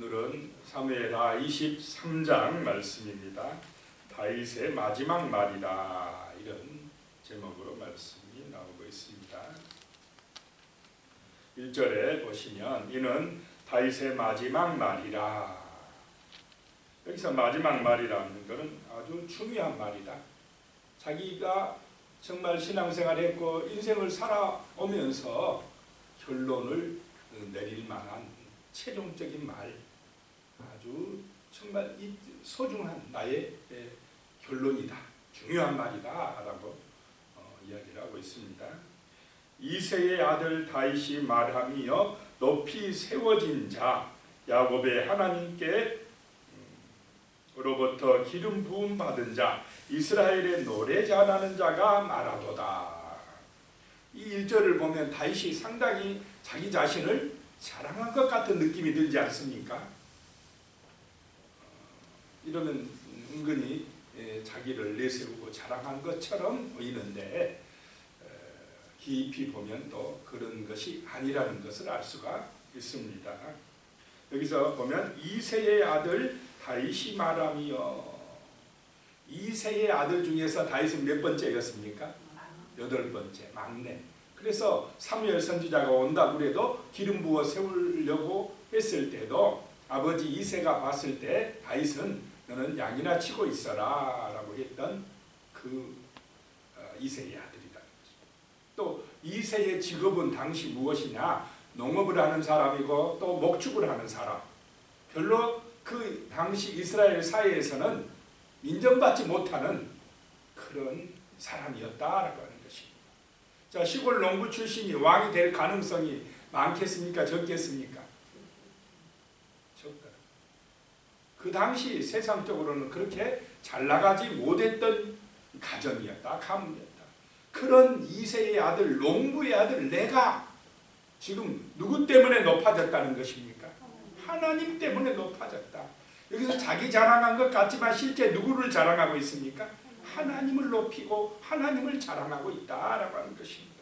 오늘은 사무엘하 23장 말씀입니다. 다윗의 마지막 말이라 이런 제목으로 말씀이 나오고 있습니다. 1절에 보시면 이는 다윗의 마지막 말이라. 여기서 마지막 말이라는 것은 아주 중요한 말이다. 자기가 정말 신앙생활했고 인생을 살아오면서 결론을 내릴 만한 최종적인 말, 아주 정말 소중한 나의 결론이다, 중요한 말이다 라고 이야기를 하고 있습니다. 이새의 아들 다윗이 말하며 높이 세워진 자 야곱의 하나님께 로부터 기름 부음 받은 자 이스라엘의 노래 잘하는 자가 말하도다. 이 1절을 보면 다윗이 상당히 자기 자신을 자랑한 것 같은 느낌이 들지 않습니까? 이러면 은근히 자기를 내세우고 자랑한 것처럼 보이는데 깊이 보면 또 그런 것이 아니라는 것을 알 수가 있습니다. 여기서 보면 이새의 아들 다윗이 말하며, 이새의 아들 중에서 다윗은 몇 번째였습니까? 8번째, 막내. 그래서 사무엘 선지자가 온다고 해도 기름 부어 세우려고 했을 때도 아버지 이새가 봤을 때 다윗은 너는 양이나 치고 있어라 라고 했던 그 이새의 아들이다. 또 이새의 직업은 당시 무엇이냐? 농업을 하는 사람이고 또 목축을 하는 사람. 별로 그 당시 이스라엘 사회에서는 인정받지 못하는 그런 사람이었다라고 하는 것입니다. 자, 시골 농부 출신이 왕이 될 가능성이 많겠습니까? 적겠습니까? 적다. 그 당시 세상적으로는 그렇게 잘 나가지 못했던 가정이었다, 가문이었다. 그런 이새의 아들, 농부의 아들, 내가 지금 누구 때문에 높아졌다는 것입니까? 하나님 때문에 높아졌다. 여기서 자기 자랑한 것 같지만 실제 누구를 자랑하고 있습니까? 하나님을 높이고 하나님을 자랑하고 있다라고 하는 것입니다.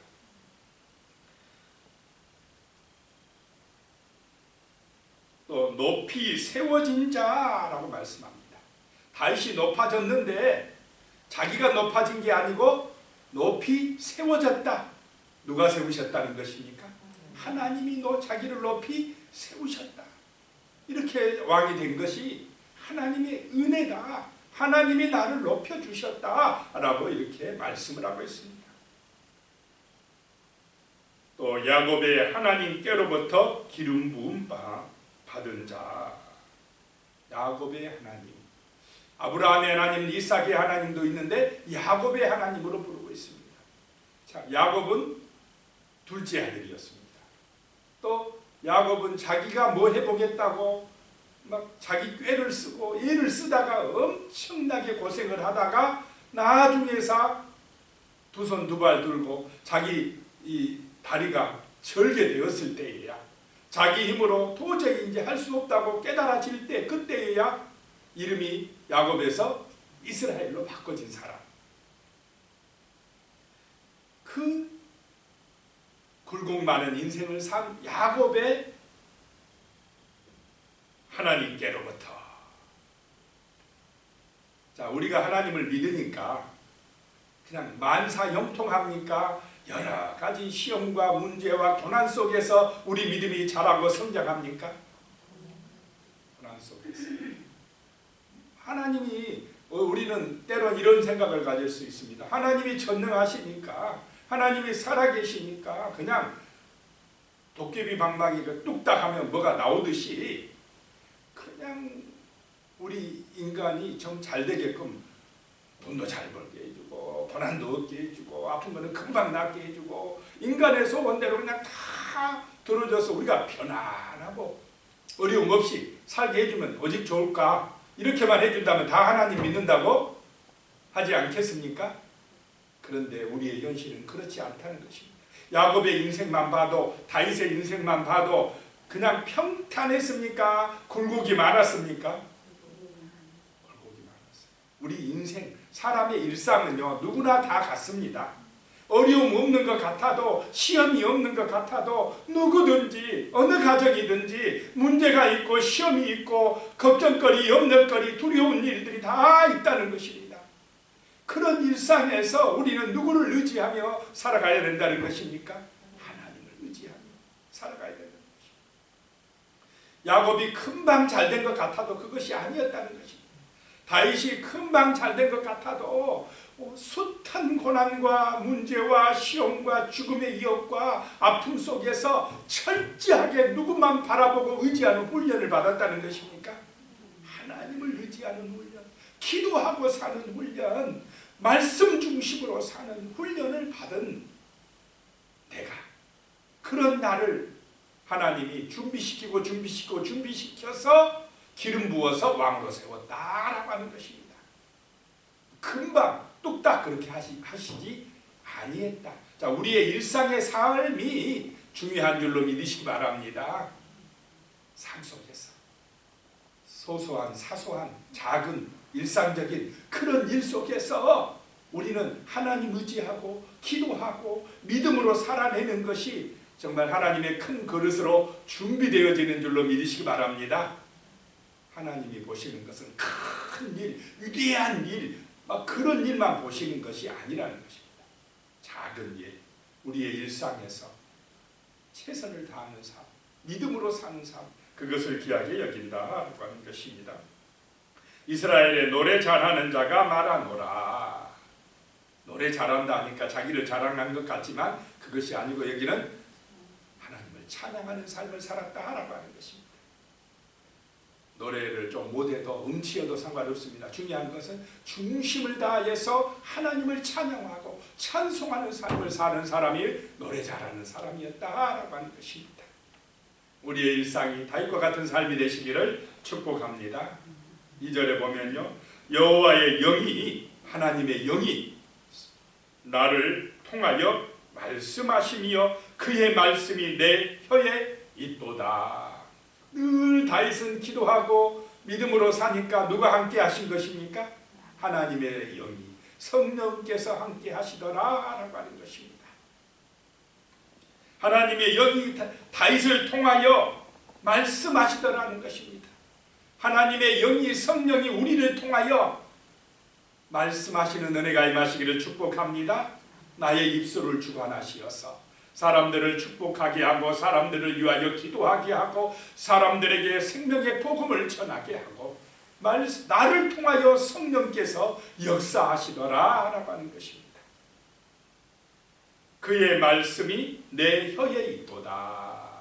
또 높이 세워진 자라고 말씀합니다. 다윗이 높아졌는데 자기가 높아진 게 아니고 높이 세워졌다. 누가 세우셨다는 것입니까? 하나님이 자기를 높이 세우셨다. 이렇게 왕이 된 것이 하나님의 은혜다. 하나님이 나를 높여주셨다라고 이렇게 말씀을 하고 있습니다. 또 야곱의 하나님께로부터 기름 부음 받은 자. 야곱의 하나님, 아브라함의 하나님, 이삭의 하나님도 있는데 야곱의 하나님으로 부르고 있습니다. 자, 야곱은 둘째 아들이었습니다. 또 야곱은 자기가 뭐 해보겠다고 막 자기 꾀를 쓰고 애를 쓰다가 엄청나게 고생을 하다가 나중에서 두 손 두 발 들고 자기 이 다리가 절개되었을 때에야, 자기 힘으로 도저히 이제 할 수 없다고 깨달아질 때, 그때에야 이름이 야곱에서 이스라엘로 바꿔진 사람. 그 굴곡 많은 인생을 산 야곱의 하나님께로부터. 자, 우리가 하나님을 믿으니까 그냥 만사 형통합니까? 여러 가지 시험과 문제와 고난 속에서 우리 믿음이 자라고 성장합니까? 고난 속에서. 하나님이, 우리는 때론 이런 생각을 가질 수 있습니다. 하나님이 전능하시니까, 하나님이 살아계시니까 그냥 도깨비 방망이 뚝딱 하면 뭐가 나오듯이 그냥 우리 인간이 좀 잘 되게끔 돈도 잘 벌게 해주고 고난도 없게 해주고 아픈 거는 금방 낫게 해주고 인간의 소원대로 그냥 다 들어줘서 우리가 편안하고 어려움 없이 살게 해주면 오직 좋을까? 이렇게만 해준다면 다 하나님 믿는다고 하지 않겠습니까? 그런데 우리의 현실은 그렇지 않다는 것입니다. 야곱의 인생만 봐도, 다윗의 인생만 봐도 그냥 평탄했습니까? 굴곡이 많았습니까? 굴곡이 많았어요. 우리 인생, 사람의 일상은요 누구나 다 같습니다. 어려움 없는 것 같아도, 시험이 없는 것 같아도, 누구든지 어느 가정이든지 문제가 있고 시험이 있고 걱정거리, 염려거리, 두려운 일들이 다 있다는 것입니다. 그런 일상에서 우리는 누구를 의지하며 살아가야 된다는 것입니까? 하나님을 의지하며 살아가야 된다는 것입니다. 야곱이 금방 잘된 것 같아도 그것이 아니었다는 것입니다. 다윗이 금방 잘된 것 같아도 숱한 고난과 문제와 시험과 죽음의 위협과 아픔 속에서 철저하게 누구만 바라보고 의지하는 훈련을 받았다는 것입니까? 하나님을 의지하는 훈련, 기도하고 사는 훈련, 말씀 중심으로 사는 훈련을 받은 내가, 그런 나를 하나님이 준비시켜서 기름 부어서 왕으로 세웠다라고 하는 것입니다. 금방 뚝딱 그렇게 하시지 아니했다. 자, 우리의 일상의 삶이 중요한 줄로 믿으시기 바랍니다. 삶 속에서 소소한, 사소한, 작은, 일상적인 그런 일 속에서 우리는 하나님 의지하고 기도하고 믿음으로 살아내는 것이 정말 하나님의 큰 그릇으로 준비되어지는 줄로 믿으시기 바랍니다. 하나님이 보시는 것은 큰 일, 위대한 일, 막 그런 일만 보시는 것이 아니라는 것입니다. 작은 일, 우리의 일상에서 최선을 다하는 삶, 믿음으로 사는 삶, 그것을 귀하게 여긴다라고 하는 것입니다. 이스라엘의 노래 잘하는 자가 말하노라. 노래 잘한다 하니까 자기를 자랑하는 것 같지만 그것이 아니고 여기는 하나님을 찬양하는 삶을 살았다라고 하는 것입니다. 노래를 좀 못해도 음치여도 상관없습니다. 중요한 것은 중심을 다해서 하나님을 찬양하고 찬송하는 삶을 사는 사람이 노래 잘하는 사람이었다라고 하는 것입니다. 우리의 일상이 다윗과 같은 삶이 되시기를 축복합니다. 2절에 보면요, 여호와의 영이, 하나님의 영이 나를 통하여 말씀하시며 그의 말씀이 내 혀에 있도다. 늘 다윗은 기도하고 믿음으로 사니까 누가 함께 하신 것입니까? 하나님의 영이, 성령께서 함께 하시더라라고 하는 것입니다. 하나님의 영이 다윗을 통하여 말씀하시더라는 것입니다. 하나님의 영이, 성령이 우리를 통하여 말씀하시는 은혜가 임하시기를 축복합니다. 나의 입술을 주관하시어서 사람들을 축복하게 하고 사람들을 위하여 기도하게 하고 사람들에게 생명의 복음을 전하게 하고 나를 통하여 성령께서 역사하시더라라고 하는 것입니다. 그의 말씀이 내 혀에 있도다.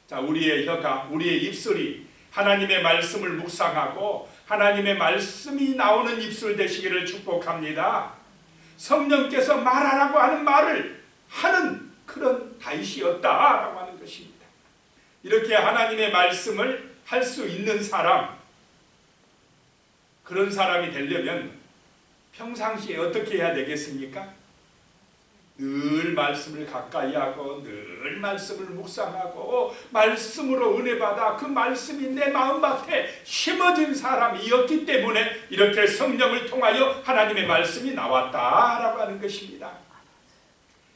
자, 우리의 혀가, 우리의 입술이 하나님의 말씀을 묵상하고 하나님의 말씀이 나오는 입술 되시기를 축복합니다. 성령께서 말하라고 하는 말을 하는 그런 다윗이었다라고 하는 것입니다. 이렇게 하나님의 말씀을 할 수 있는 사람, 그런 사람이 되려면 평상시에 어떻게 해야 되겠습니까? 늘 말씀을 가까이 하고 늘 말씀을 묵상하고 말씀으로 은혜 받아 그 말씀이 내 마음밭에 심어진 사람이었기 때문에 이렇게 성령을 통하여 하나님의 말씀이 나왔다라고 하는 것입니다.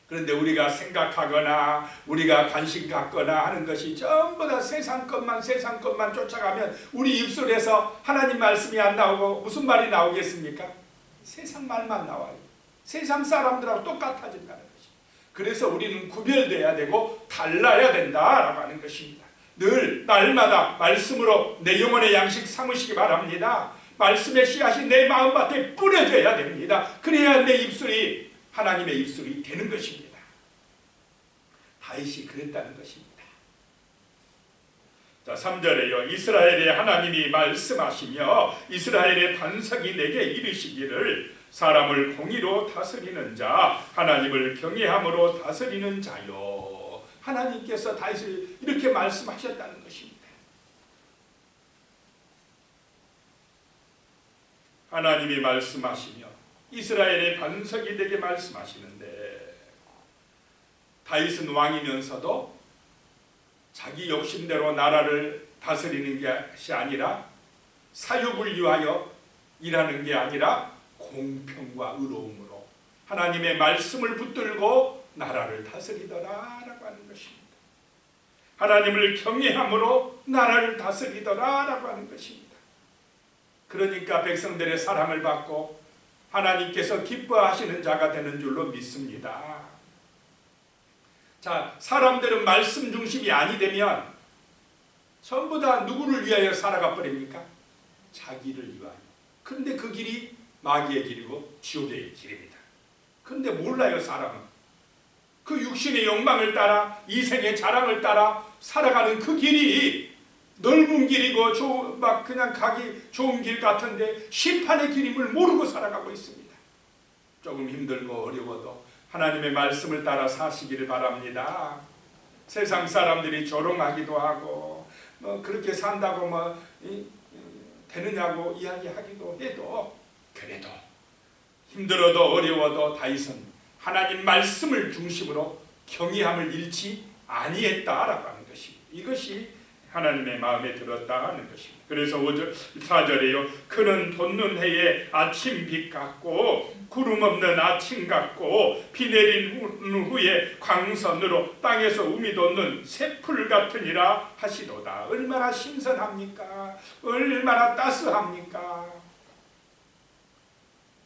그런데 우리가 생각하거나 우리가 관심 갖거나 하는 것이 전부 다 세상 것만 쫓아가면 우리 입술에서 하나님 말씀이 안 나오고 무슨 말이 나오겠습니까? 세상 말만 나와요. 세상 사람들하고 똑같아진다는 것입니다. 그래서 우리는 구별돼야 되고 달라야 된다라고 하는 것입니다. 늘 날마다 말씀으로 내 영혼의 양식 삼으시기 바랍니다. 말씀의 씨앗이 내 마음밭에 뿌려져야 됩니다. 그래야 내 입술이 하나님의 입술이 되는 것입니다. 다윗이 그랬다는 것입니다. 자, 3절에요. 이스라엘의 하나님이 말씀하시며 이스라엘의 반석이 내게 이르시기를 사람을 공의로 다스리는 자, 하나님을 경외함으로 다스리는 자요. 하나님께서 다윗을 이렇게 말씀하셨다는 것입니다. 하나님이 말씀하시며 이스라엘의 반석이 되게 말씀하시는데 다윗은 왕이면서도 자기 욕심대로 나라를 다스리는 것이 아니라 사육을 위하여 일하는 게 아니라 공평과 의로움으로 하나님의 말씀을 붙들고 나라를 다스리더라라고 하는 것입니다. 하나님을 경외함으로 나라를 다스리더라라고 하는 것입니다. 그러니까 백성들의 사랑을 받고 하나님께서 기뻐하시는 자가 되는 줄로 믿습니다. 자, 사람들은 말씀 중심이 아니 되면 전부 다 누구를 위하여 살아가 버립니까? 자기를 위하여. 그런데 그 길이 마귀의 길이고 지옥의 길입니다. 그런데 몰라요, 사람은. 그 육신의 욕망을 따라 이생의 자랑을 따라 살아가는 그 길이 넓은 길이고 막 그냥 가기 좋은 길 같은데 심판의 길임을 모르고 살아가고 있습니다. 조금 힘들고 어려워도 하나님의 말씀을 따라 사시기를 바랍니다. 세상 사람들이 조롱하기도 하고 뭐 그렇게 산다고 뭐 되느냐고 이야기하기도 해도 그래도 힘들어도 어려워도 다윗은 하나님 말씀을 중심으로 경외함을 잃지 아니했다라고 하는 것입니다. 이것이 하나님의 마음에 들었다 하는 것입니다. 그래서 4절에요. 그는 돋는 해에 아침빛 같고 구름 없는 아침 같고 비 내린 후에 광선으로 땅에서 우미 돋는 새풀 같으니라 하시도다. 얼마나 신선합니까? 얼마나 따스합니까?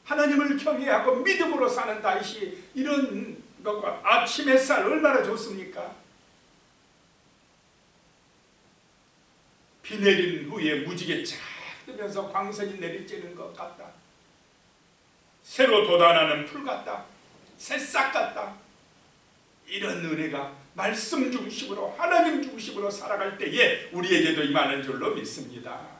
하나님을 경외하고 믿음으로 사는 다윗이 이런 것과 아침 햇살 얼마나 좋습니까? 비 내린 후에 무지개 쫙 뜨면서 광선이 내리쬐는 것 같다. 새로 돋아나는 풀 같다. 새싹 같다. 이런 은혜가 말씀 중심으로 하나님 중심으로 살아갈 때에 우리에게도 임하는 줄로 믿습니다.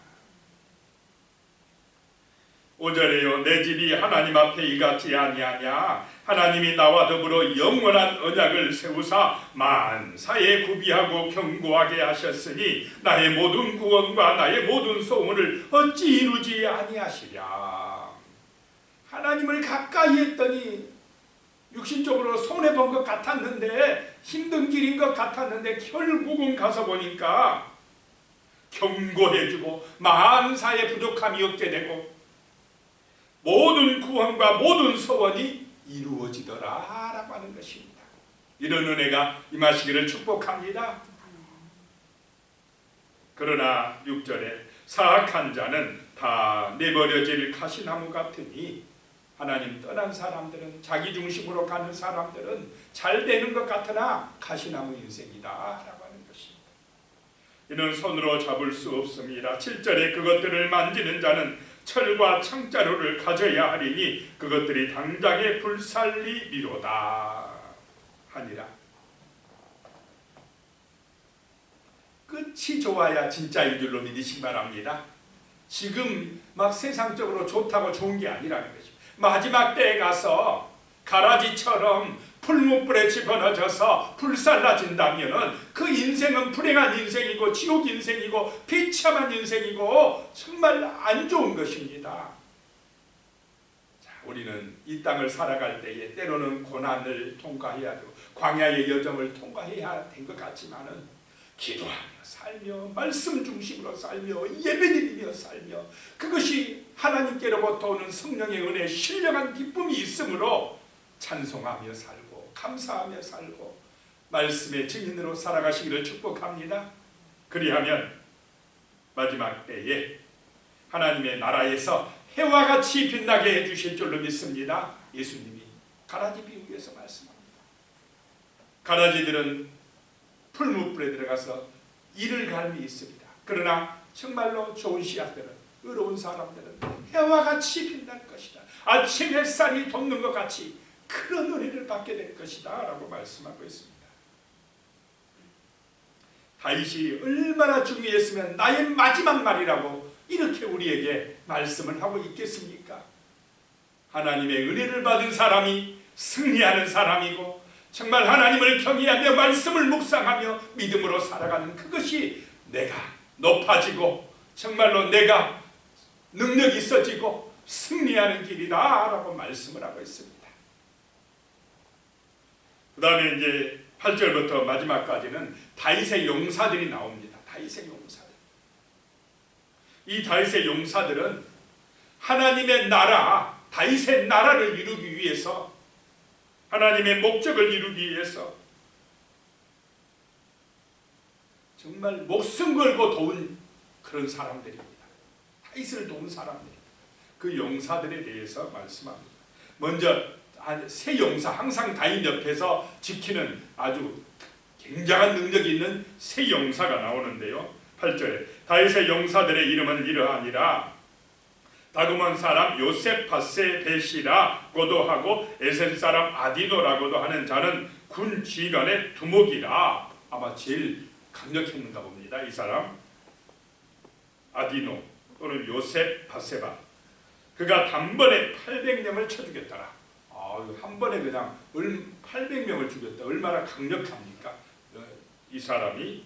5절에요. 내 집이 하나님 앞에 이같지 아니하냐. 하나님이 나와 더불어 영원한 언약을 세우사 만사에 구비하고 견고하게 하셨으니 나의 모든 구원과 나의 모든 소원을 어찌 이루지 아니하시랴. 하나님을 가까이 했더니 육신적으로 손해본 것 같았는데 힘든 길인 것 같았는데 결국은 가서 보니까 견고해지고 만사에 부족함이 없게 되고 모든 구원과 모든 소원이 이루어지더라 라고 하는 것입니다. 이런 은혜가 임하시기를 축복합니다. 그러나 6절에 사악한 자는 다 내버려질 가시나무 같으니 하나님 떠난 사람들은 자기 중심으로 가는 사람들은 잘 되는 것 같으나 가시나무 인생이다 라고 하는 것입니다. 이는 손으로 잡을 수 없습니다. 7절에 그것들을 만지는 자는 철과 창자루를 가져야 하리니 그것들이 당장에 불살리리로다 하니라. 끝이 좋아야 진짜인 줄로 믿으시기 바랍니다. 지금 막 세상적으로 좋다고 좋은 게 아니라는 거죠. 마지막 때에 가서 가라지처럼 풀무불에 집어넣어져서 불살라진다면 그 인생은 불행한 인생이고 지옥 인생이고 비참한 인생이고 정말 안 좋은 것입니다. 자, 우리는 이 땅을 살아갈 때에 때로는 고난을 통과해야 되고 광야의 여정을 통과해야 된 것 같지만은 기도하며 살며 말씀 중심으로 살며 예배드리며 살며 그것이 하나님께로부터 오는 성령의 은혜에 신령한 기쁨이 있으므로 찬송하며 살고 감사하며 살고 말씀의 증인으로 살아가시기를 축복합니다. 그리하면 마지막 때에 하나님의 나라에서 해와 같이 빛나게 해주실 줄로 믿습니다. 예수님이 가라지 비유에서 말씀합니다. 가라지들은 풀무불에 들어가서 이를 갈미 있습니다. 그러나 정말로 좋은 씨앗들은 의로운 사람들은 해와 같이 빛날 것이다. 아침 햇살이 돋는 것 같이 그런 은혜를 받게 될 것이다 라고 말씀하고 있습니다. 다윗이 얼마나 중요했으면 나의 마지막 말이라고 이렇게 우리에게 말씀을 하고 있겠습니까? 하나님의 은혜를 받은 사람이 승리하는 사람이고 정말 하나님을 경외하며 말씀을 묵상하며 믿음으로 살아가는 그것이 내가 높아지고 정말로 내가 능력이 있어지고 승리하는 길이다 라고 말씀을 하고 있습니다. 그 다음에 이제 8절부터 마지막까지는 다윗의 용사들이 나옵니다. 다윗의 용사들. 이 다윗의 용사들은 하나님의 나라, 다윗의 나라를 이루기 위해서 하나님의 목적을 이루기 위해서 정말 목숨 걸고 도운 그런 사람들입니다. 다윗을 도운 사람들, 그 용사들에 대해서 말씀합니다. 먼저 세 용사, 항상 다윗 옆에서 지키는 아주 굉장한 능력이 있는 세 용사가 나오는데요. 8절에 다윗의 용사들의 이름은 이러하니라. 다그몬 사람 요셉바세 벳이라고도 하고 에셀 사람 아디노라고도 하는 자는 군 지휘관의 두목이라. 아마 제일 강력했는가 봅니다. 이 사람 아디노 또는 요셉 바세바. 그가 단번에 800명을 쳐 죽였더라. 한 번에 그냥 800명을 죽였다. 얼마나 강력합니까? 이 사람이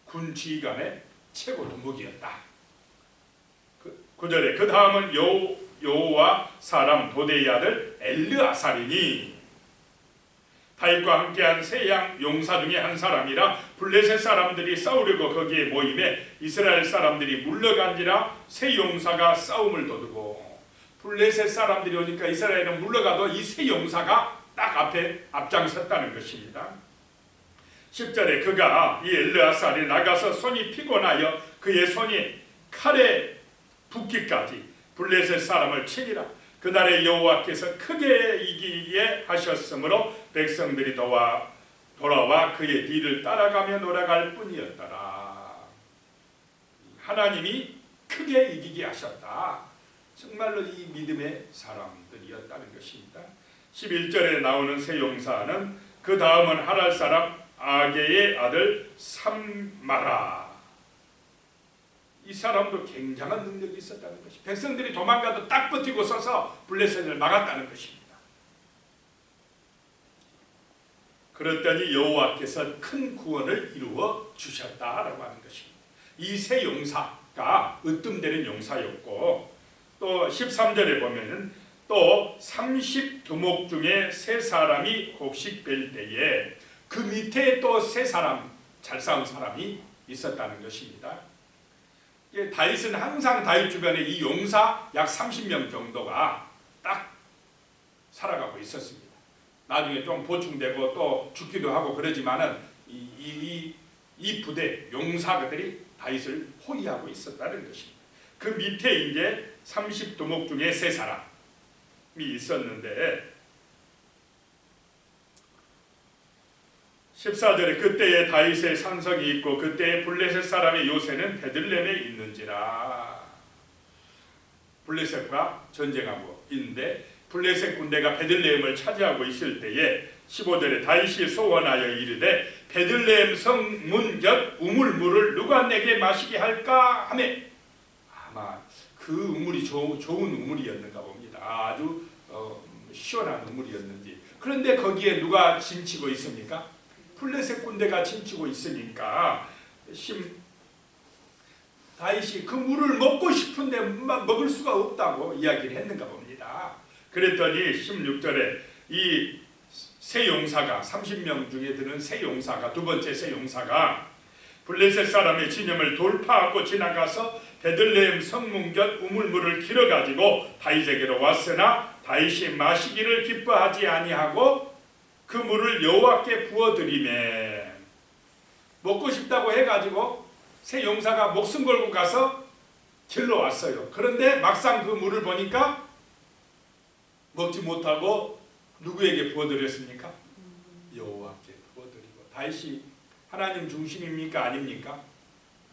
군 지휘관의 최고 두목이었다. 9절에 그 다음은 여호와 사람 도대의 아들 엘르아살이니 다윗과 함께한 세양 용사 중에 한 사람이라. 블레셋 사람들이 싸우려고 거기에 모임에 이스라엘 사람들이 물러간지라. 세 용사가 싸움을 도두고 블레셋 사람들이 오니까 이스라엘은 물러가도 이 세 용사가 딱 앞에 앞장섰다는 것입니다. 10절에 그가 이 엘르아살이 나가서 손이 피곤하여 그의 손이 칼에 붓기까지 블레셋 사람을 치니라. 그날에 여호와께서 크게 이기게 하셨으므로 백성들이 돌아와 그의 뒤를 따라가며 놀아갈 뿐이었더라. 하나님이 크게 이기게 하셨다. 정말로 이 믿음의 사람들이었다는 것입니다. 11절에 나오는 세 용사는 그 다음은 하랄 사람 아게의 아들 삼마라. 이 사람도 굉장한 능력이 있었다는 것이, 백성들이 도망가도 딱 버티고 서서 블레셋을 막았다는 것입니다. 그랬더니 여호와께서 큰 구원을 이루어 주셨다라고 하는 것입니다. 이 세 용사가 으뜸되는 용사였고, 또 13절에 보면은 또 30두목 중에 세 사람이 곡식 벨 때에 그 밑에 또 세 사람, 잘 싸운 사람이 있었다는 것입니다. 다윗은 항상 다윗 주변에 이 용사 약 30명 정도가 딱 살아가고 있었습니다. 나중에 좀 보충되고 또 죽기도 하고 그러지만은 이 부대 용사들이 다윗을 호위하고 있었다는 것입니다. 그 밑에 이제 30두목 중에 세 사람이 있었는데 14절에 그때에 다윗의 산성이 있고 그때에 블레셋 사람의 요새는 베들레헴에 있는지라. 블레셋과 전쟁하고 있는데 블레셋 군대가 베들레헴을 차지하고 있을 때에 15절에 다윗이 소원하여 이르되 베들레헴 성문 곁 우물물을 누가 내게 마시게 할까 하며, 아마 그 우물이 좋은 우물이었는가 봅니다. 아주 시원한 우물이었는지. 그런데 거기에 누가 진치고 있습니까? 블레셋 군대가 진치고 있으니까 다윗이 그 물을 먹고 싶은데 먹을 수가 없다고 이야기를 했는가 봅니다. 그랬더니 16절에 이 세 용사가 30명 중에 드는 세 용사가, 두 번째 세 용사가 블레셋 사람의 진영을 돌파하고 지나가서 베들레헴 성문 곁 우물물을 길어가지고 다윗에게로 왔으나 다윗이 마시기를 기뻐하지 아니하고 그 물을 여호와께 부어드리매. 먹고 싶다고 해가지고 세 용사가 목숨 걸고 가서 길러 왔어요. 그런데 막상 그 물을 보니까 먹지 못하고 누구에게 부어드렸습니까? 여호와께 부어드리고. 다윗이 하나님 중심입니까? 아닙니까?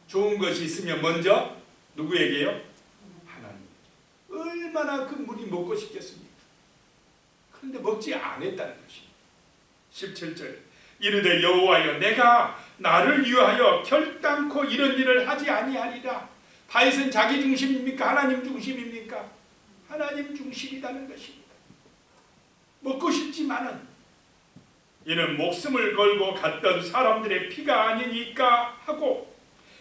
좋은 것이 있으면 먼저 누구에게요? 하나님. 얼마나 그 물이 먹고 싶겠습니까? 그런데 먹지 않았다는 것입니다. 17절 이르되 여호와여 내가 나를 위하여 결단코 이런 일을 하지 아니하리라. 다윗은 자기 중심입니까? 하나님 중심입니까? 하나님 중심이라는 것입니다. 먹고 싶지만은 이는 목숨을 걸고 갔던 사람들의 피가 아니니까 하고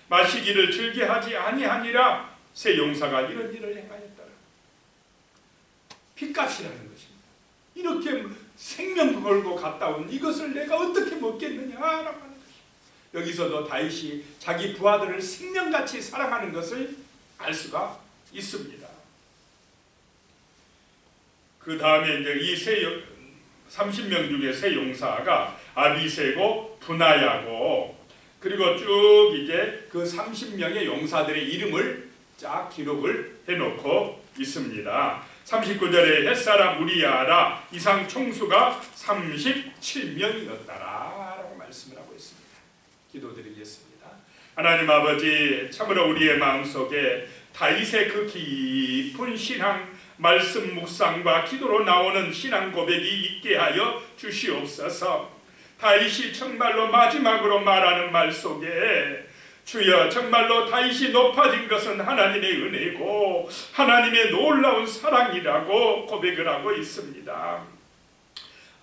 마시기를 즐겨하지 아니하니라. 세 용사가 이런 일을 행하였더라. 핏값이라는 것입니다. 이렇게 생명 걸고 갔다 온 이것을 내가 어떻게 먹겠느냐라고 하는 것입니다. 여기서도 다윗이 자기 부하들을 생명같이 사랑하는 것을 알 수가 있습니다. 그 다음에 이제 이 30명 중에 세 용사가 아비새고 분하야고, 그리고 쭉 이제 그 30명의 용사들의 이름을 쫙 기록을 해놓고 있습니다. 39절에 햇사람 우리야라 이상 총수가 37명이었다라 라고 말씀을 하고 있습니다. 기도드리겠습니다. 하나님 아버지, 참으로 우리의 마음속에 다윗의 그 깊은 신앙 말씀 묵상과 기도로 나오는 신앙 고백이 있게 하여 주시옵소서. 다윗이 정말로 마지막으로 말하는 말 속에 주여, 정말로 다윗이 높아진 것은 하나님의 은혜고 하나님의 놀라운 사랑이라고 고백을 하고 있습니다.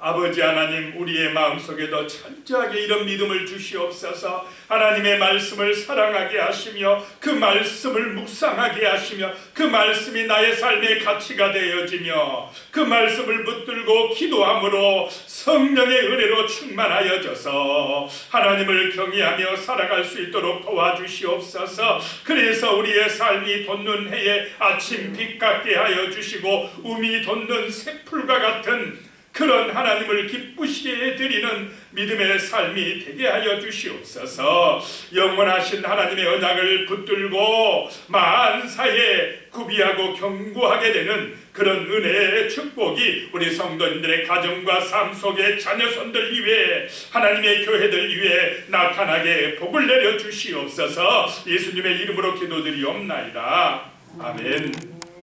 아버지 하나님, 우리의 마음속에도 철저하게 이런 믿음을 주시옵소서. 하나님의 말씀을 사랑하게 하시며 그 말씀을 묵상하게 하시며 그 말씀이 나의 삶의 가치가 되어지며 그 말씀을 붙들고 기도함으로 성령의 은혜로 충만하여져서 하나님을 경외하며 살아갈 수 있도록 도와주시옵소서. 그래서 우리의 삶이 돋는 해에 아침 빛 같게 하여 주시고 우미 돋는 새풀과 같은 그런 하나님을 기쁘시게 해드리는 믿음의 삶이 되게 하여 주시옵소서. 영원하신 하나님의 언약을 붙들고 만사에 구비하고 견고하게 되는 그런 은혜의 축복이 우리 성도님들의 가정과 삶 속에 자녀손들 위에 하나님의 교회들 위에 나타나게 복을 내려 주시옵소서. 예수님의 이름으로 기도드리옵나이다. 아멘.